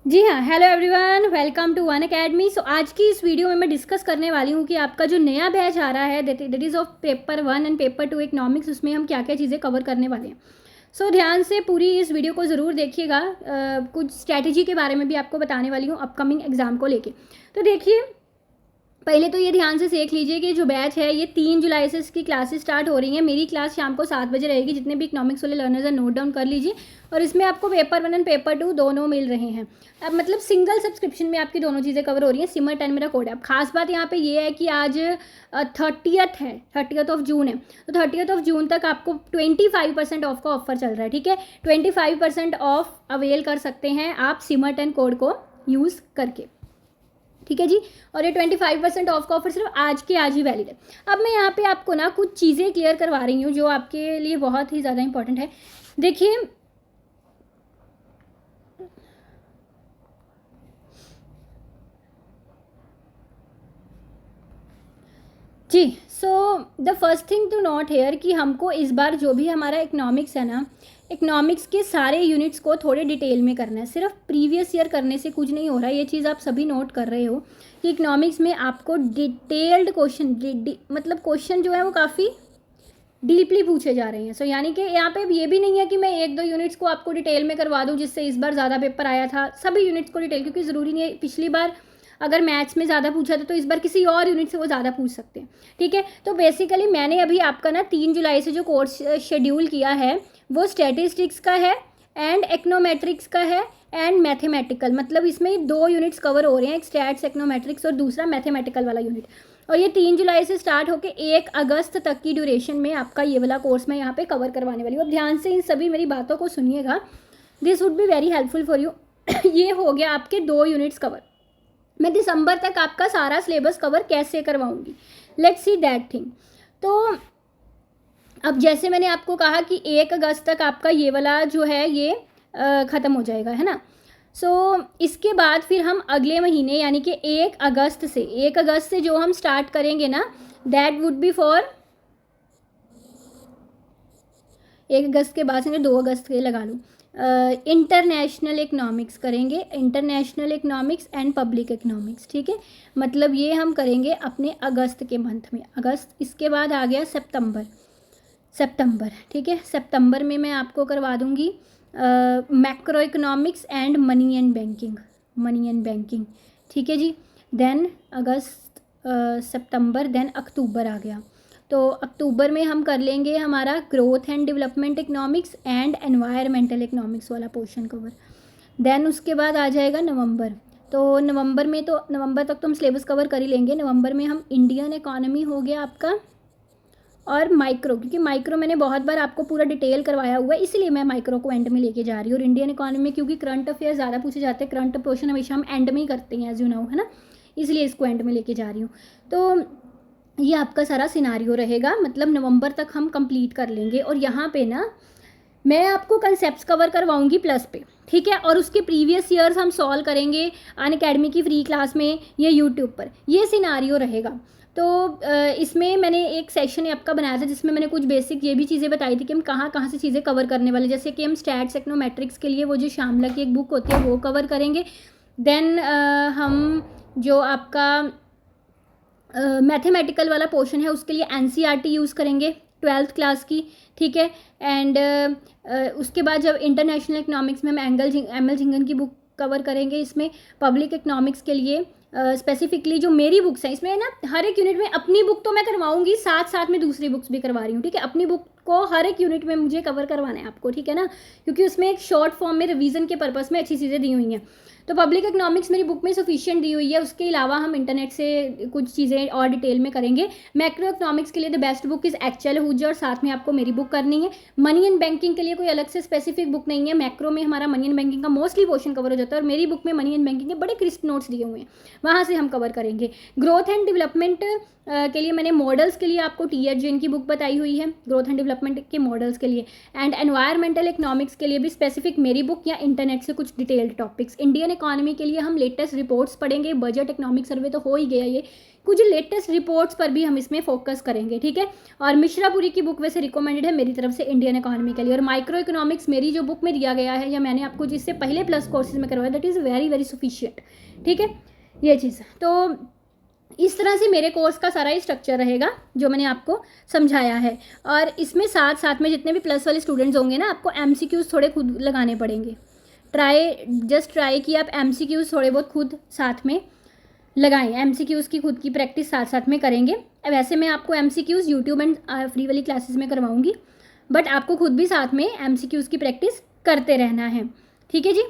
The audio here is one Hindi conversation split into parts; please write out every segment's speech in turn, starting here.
जी हाँ, hello everyone, welcome to one academy. So आज की इस वीडियो में मैं डिस्कस करने वाली हूँ कि आपका जो नया बैच आ रहा है that is of paper 1 and paper 2 economics, उसमें हम क्या क्या चीज़ें कवर करने वाले हैं। सो ध्यान से पूरी इस वीडियो को ज़रूर देखिएगा। कुछ स्ट्रैटेजी के बारे में भी आपको बताने वाली हूँ अपकमिंग एग्जाम को लेके। तो देखिए, पहले तो ये ध्यान से देख लीजिए कि जो बैच है ये 3 जुलाई से इसकी क्लासेस स्टार्ट हो रही हैं। मेरी क्लास शाम को 7 बजे रहेगी। जितने भी इकोनॉमिक्स वाले लर्नर्स हैं नोट डाउन कर लीजिए। और इसमें आपको पेपर 1 एंड पेपर 2 दोनों मिल रहे हैं। अब मतलब सिंगल सब्सक्रिप्शन में आपकी दोनों चीज़ें कवर हो रही हैं। सिमर 10 मेरा कोड है। अब खास बात यहाँ पे ये है कि आज 30th है, 30th ऑफ जून है। तो 30th ऑफ जून तक आपको 25% ऑफ का ऑफर चल रहा है। ठीक है, 25% ऑफ अवेल कर सकते हैं आप सिमर 10 कोड को यूज़ करके। ठीक है जी। और ये 25% ऑफ का ऑफर सिर्फ आज के आज ही वैलिड है। अब मैं यहाँ पे आपको ना कुछ चीज़ें क्लियर करवा रही हूँ जो आपके लिए बहुत ही ज़्यादा इंपॉर्टेंट है। देखिए, जी, so the first thing to note here कि हमको इस बार जो भी हमारा इकोनॉमिक्स है ना, इकोनॉमिक्स के सारे यूनिट्स को थोड़े डिटेल में करना है। सिर्फ प्रीवियस ईयर करने से कुछ नहीं हो रहा है। ये चीज़ आप सभी नोट कर रहे हो कि इकोनॉमिक्स में आपको डिटेल्ड क्वेश्चन मतलब क्वेश्चन जो है वो काफ़ी डीपली पूछे जा रहे हैं। सो यानी कि यहाँ पे ये भी नहीं है कि मैं 1-2 यूनिट्स को आपको डिटेल में करवा दूँ जिससे इस बार ज़्यादा पेपर आया था। सभी यूनिट्स को डिटेल, क्योंकि ज़रूरी नहीं है पिछली बार अगर मैथ्स में ज़्यादा पूछा था तो इस बार किसी और यूनिट से वो ज़्यादा पूछ सकते हैं। ठीक है, तो बेसिकली मैंने अभी आपका ना 3 जुलाई से जो कोर्स शेड्यूल किया है वो स्टैटिस्टिक्स का है एंड इकोनोमेट्रिक्स का है एंड मैथमेटिकल। मतलब इसमें 2 यूनिट्स कवर हो रहे हैं, एक स्टैट्स इकोनोमेट्रिक्स और दूसरा मैथमेटिकल वाला यूनिट। और ये 3 जुलाई से स्टार्ट होकर 1 अगस्त तक की ड्यूरेशन में आपका ये वाला कोर्स मैं यहाँ पे कवर करवाने वाली हूँ। अब ध्यान से इन सभी मेरी बातों को सुनिएगा, this would be very helpful for you. ये हो गया आपके 2 यूनिट्स कवर। मैं दिसंबर तक आपका सारा सिलेबस कवर कैसे करवाऊंगी, लेट्स सी दैट थिंग। तो अब जैसे मैंने आपको कहा कि 1 अगस्त तक आपका ये वाला जो है ये ख़त्म हो जाएगा, है ना। सो इसके बाद फिर हम अगले महीने यानी कि 1 अगस्त से जो हम स्टार्ट करेंगे ना, दैट वुड बी फॉर 1 अगस्त के बाद से 2 अगस्त के लगा लूँ, इंटरनेशनल इकनॉमिक्स करेंगे, international economics and public economics. ठीक है, मतलब ये हम करेंगे अपने अगस्त के मंथ में, अगस्त। इसके बाद आ गया सितंबर। ठीक है, सितंबर में मैं आपको करवा दूंगी macro economics and money and banking. ठीक है जी। देन अगस्त, सितंबर, देन अक्टूबर आ गया। तो अक्टूबर में हम कर लेंगे हमारा growth and development economics and environmental economics वाला पोर्शन कवर। देन उसके बाद आ जाएगा नवंबर। तो नवंबर तक तो हम सिलेबस कवर कर ही लेंगे। नवंबर में हम इंडियन इकोनॉमी हो गया आपका और माइक्रो, क्योंकि माइक्रो मैंने बहुत बार आपको पूरा डिटेल करवाया हुआ है, इसलिए मैं माइक्रो को एंड में लेके जा रही हूँ। और इंडियन इकोनॉमी में क्योंकि करंट अफेयर ज़्यादा पूछे जाते हैं, करंट पोर्शन हमेशा हम एंड में ही करते हैं एज यू नो, है ना, इसलिए इसको एंड में लेके जा रही हूँ। तो ये आपका सारा सिनारियो रहेगा, मतलब नवंबर तक हम कंप्लीट कर लेंगे। और यहाँ पे ना मैं आपको कंसेप्ट्स कवर करवाऊंगी प्लस पे। ठीक है, और उसके प्रीवियस ईयर्स हम सॉल्व करेंगे अनअकैडमी की फ्री क्लास में या यूट्यूब पर, ये सिनारियो रहेगा। तो इसमें मैंने एक सेशन आपका बनाया था जिसमें मैंने कुछ बेसिक ये भी चीज़ें बताई थी कि हम कहाँ कहाँ से चीज़ें कवर करने वाले, जैसे कि हम स्टैट्स इकोनोमेट्रिक्स के लिए वो जो श्यामला की एक बुक होती है वो कवर करेंगे। देन हम जो आपका मैथमेटिकल वाला पोर्शन है उसके लिए एनसीईआरटी यूज़ करेंगे 12th क्लास की। ठीक है, एंड उसके बाद जब इंटरनेशनल इकोनॉमिक्स में हम एम एल झिंगन की बुक कवर करेंगे। इसमें पब्लिक इकोनॉमिक्स के लिए स्पेसिफिकली जो मेरी बुक्स हैं, इसमें ना हर एक यूनिट में अपनी बुक तो मैं करवाऊंगी, साथ साथ में दूसरी बुक्स भी करवा रही हूँ। ठीक है, अपनी बुक को हर एक यूनिट में मुझे कवर करवाना है आपको, ठीक है ना, क्योंकि उसमें एक शॉर्ट फॉर्म में रिवीजन के पर्पस में अच्छी चीज़ें दी हुई हैं। तो पब्लिक इकोनॉमिक्स मेरी बुक में सफिशिएंट दी हुई है, उसके अलावा हम इंटरनेट से कुछ चीज़ें और डिटेल में करेंगे। मैक्रो इकोनॉमिक्स के लिए the best book is actual हुजर, और साथ में आपको मेरी बुक करनी है। मनी एंड बैंकिंग के लिए कोई अलग से स्पेसिफिक बुक नहीं है। मैक्रो में हमारा मनी एंड बैंकिंग का मोस्टली पोर्शन कवर हो जाता है और मेरी बुक में मनी एंड बैंकिंग के बड़े क्रिस्प नोट्स दिए हुए हैं, वहाँ से हम कवर करेंगे। ग्रोथ एंड डेवलपमेंट के लिए मैंने मॉडल्स के लिए आपको टी एच जैन की बुक बताई हुई है, ग्रोथ एंड डेवलपमेंट के मॉडल्स के लिए, एंड एनवायरमेंटल इकोनॉमिक्स के लिए भी स्पेसिफिक मेरी बुक या इंटरनेट से कुछ डिटेल्ड टॉपिक्स। इंडियन इकोनॉमी के लिए हम लेटेस्ट रिपोर्ट्स पढ़ेंगे, बजट इकोनॉमिक सर्वे तो हो ही गया, ये कुछ लेटेस्ट रिपोर्ट्स पर भी हम इसमें फोकस करेंगे, ठीक है। और मिश्रापुरी की बुक वैसे रिकमेंडेड है मेरी तरफ से इंडियन इकोनॉमी के लिए। और माइक्रो इकोनॉमिक्स मेरी जो बुक में दिया गया है या मैंने आपको जिससे पहले प्लस कोर्सेज में करवाया, that is very very sufficient, ठीक है। ये चीज़ तो इस तरह से मेरे कोर्स का सारा ही स्ट्रक्चर रहेगा जो मैंने आपको समझाया है। और इसमें साथ साथ में जितने भी प्लस वाले स्टूडेंट्स होंगे ना, आपको एमसीक्यूज़ थोड़े खुद लगाने पड़ेंगे। ट्राई कि आप एमसीक्यूज़ थोड़े बहुत खुद साथ में लगाएं, एमसीक्यूज़ की खुद की प्रैक्टिस साथ साथ में करेंगे। वैसे मैं आपको एमसीक्यूज़ यूट्यूब एंड फ्री वाली क्लासेस में करवाऊंगी, बट आपको खुद भी साथ में एमसीक्यूज़ की प्रैक्टिस करते रहना है, ठीक है जी।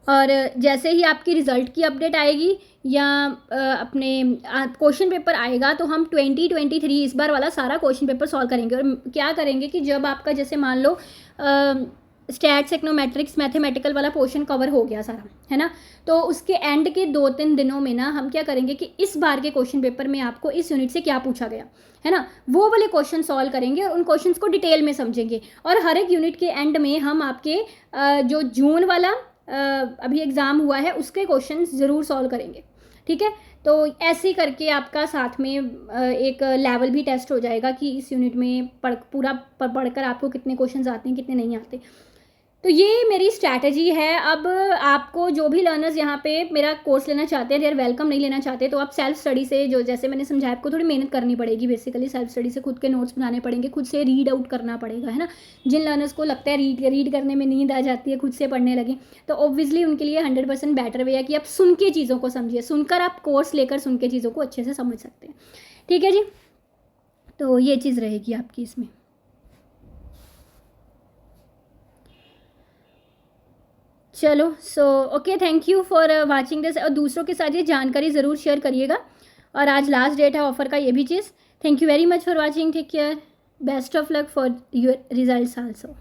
और जैसे ही आपकी रिज़ल्ट की अपडेट आएगी या अपने क्वेश्चन पेपर आएगा, तो हम 2023 इस बार वाला सारा क्वेश्चन पेपर सॉल्व करेंगे। और क्या करेंगे कि जब आपका जैसे मान लो स्टैट्स इकोनोमेट्रिक्स मैथमेटिकल वाला पोर्शन कवर हो गया सारा, है ना, तो उसके एंड के 2-3 दिनों में ना हम क्या करेंगे कि इस बार के क्वेश्चन पेपर में आपको इस यूनिट से क्या पूछा गया है ना, वो वाले क्वेश्चन सॉल्व करेंगे और उन क्वेश्चंस को डिटेल में समझेंगे। और हर एक यूनिट के एंड में हम आपके जो जून वाला अभी एग्ज़ाम हुआ है उसके क्वेश्चन ज़रूर सॉल्व करेंगे, ठीक है। तो ऐसे ही करके आपका साथ में एक लेवल भी टेस्ट हो जाएगा कि इस यूनिट में पूरा पढ़कर आपको कितने क्वेश्चंस आते हैं कितने नहीं आते। तो ये मेरी स्ट्रैटेजी है। अब आपको जो भी लर्नर्स यहाँ पे मेरा कोर्स लेना चाहते हैं, देयर वेलकम, नहीं लेना चाहते तो आप सेल्फ स्टडी से, जो जैसे मैंने समझाया, आपको थोड़ी मेहनत करनी पड़ेगी। बेसिकली सेल्फ स्टडी से खुद के नोट्स बनाने पड़ेंगे, खुद से रीड आउट करना पड़ेगा, है ना। जिन लर्नर्स को लगता है रीड करने में नींद आ जाती है, खुद से पढ़ने लगे, तो ऑब्वियसली उनके लिए 100% बेटर वे है कि आप सुन के चीज़ों को समझिए। सुनकर आप कोर्स लेकर सुन के चीज़ों को अच्छे से समझ सकते हैं, ठीक है जी। तो ये चीज़ रहेगी आपकी इसमें। चलो, so okay, thank you for watching this. और दूसरों के साथ ये जानकारी ज़रूर शेयर करिएगा। और आज लास्ट डेट है ऑफ़र का, ये भी चीज़। Thank you very much for watching, take care, best of luck for your results also.